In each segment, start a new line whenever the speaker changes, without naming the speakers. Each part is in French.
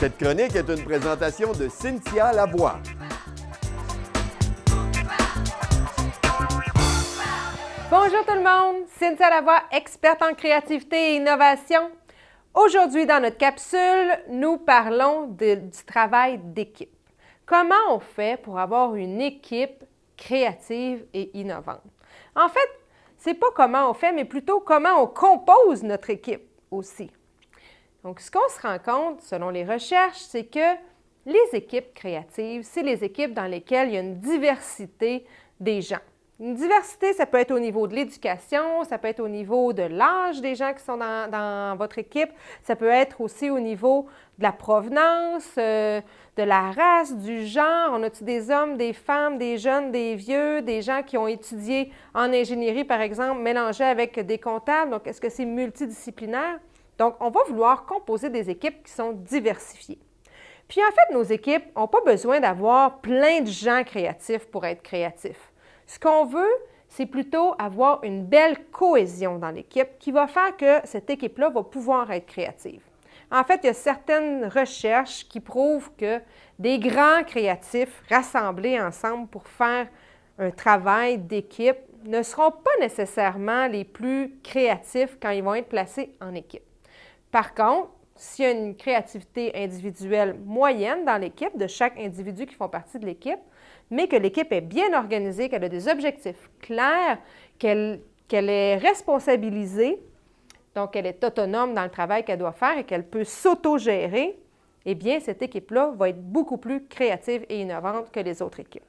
Cette chronique est une présentation de Cynthia Lavoie.
Bonjour tout le monde, Cynthia Lavoie, experte en créativité et innovation. Aujourd'hui, dans notre capsule, nous parlons du travail d'équipe. Comment on fait pour avoir une équipe créative et innovante? En fait, c'est pas comment on fait, mais plutôt comment on compose notre équipe aussi. Donc, ce qu'on se rend compte, selon les recherches, c'est que les équipes créatives, c'est les équipes dans lesquelles il y a une diversité des gens. Une diversité, ça peut être au niveau de l'éducation, ça peut être au niveau de l'âge des gens qui sont dans votre équipe, ça peut être aussi au niveau de la provenance, de la race, du genre. On a-tu des hommes, des femmes, des jeunes, des vieux, des gens qui ont étudié en ingénierie, par exemple, mélangés avec des comptables? Donc, est-ce que c'est multidisciplinaire? Donc, on va vouloir composer des équipes qui sont diversifiées. Puis, en fait, nos équipes n'ont pas besoin d'avoir plein de gens créatifs pour être créatifs. Ce qu'on veut, c'est plutôt avoir une belle cohésion dans l'équipe qui va faire que cette équipe-là va pouvoir être créative. En fait, il y a certaines recherches qui prouvent que des grands créatifs rassemblés ensemble pour faire un travail d'équipe ne seront pas nécessairement les plus créatifs quand ils vont être placés en équipe. Par contre, s'il y a une créativité individuelle moyenne dans l'équipe, de chaque individu qui font partie de l'équipe, mais que l'équipe est bien organisée, qu'elle a des objectifs clairs, qu'elle est responsabilisée, donc qu'elle est autonome dans le travail qu'elle doit faire et qu'elle peut s'auto-gérer, eh bien, cette équipe-là va être beaucoup plus créative et innovante que les autres équipes.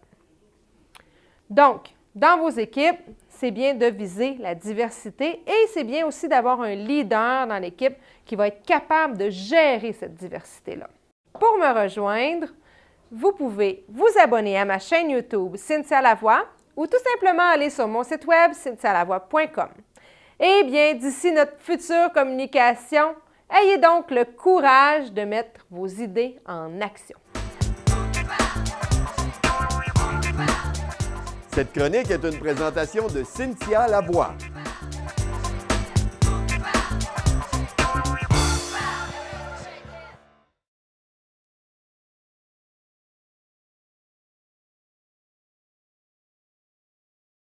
Donc, dans vos équipes, c'est bien de viser la diversité et c'est bien aussi d'avoir un leader dans l'équipe qui va être capable de gérer cette diversité-là. Pour me rejoindre, vous pouvez vous abonner à ma chaîne YouTube Cynthia Lavoie ou tout simplement aller sur mon site web cynthialavoie.com. Eh bien, d'ici notre future communication, ayez donc le courage de mettre vos idées en action.
Cette chronique est une présentation de Cynthia Lavoie.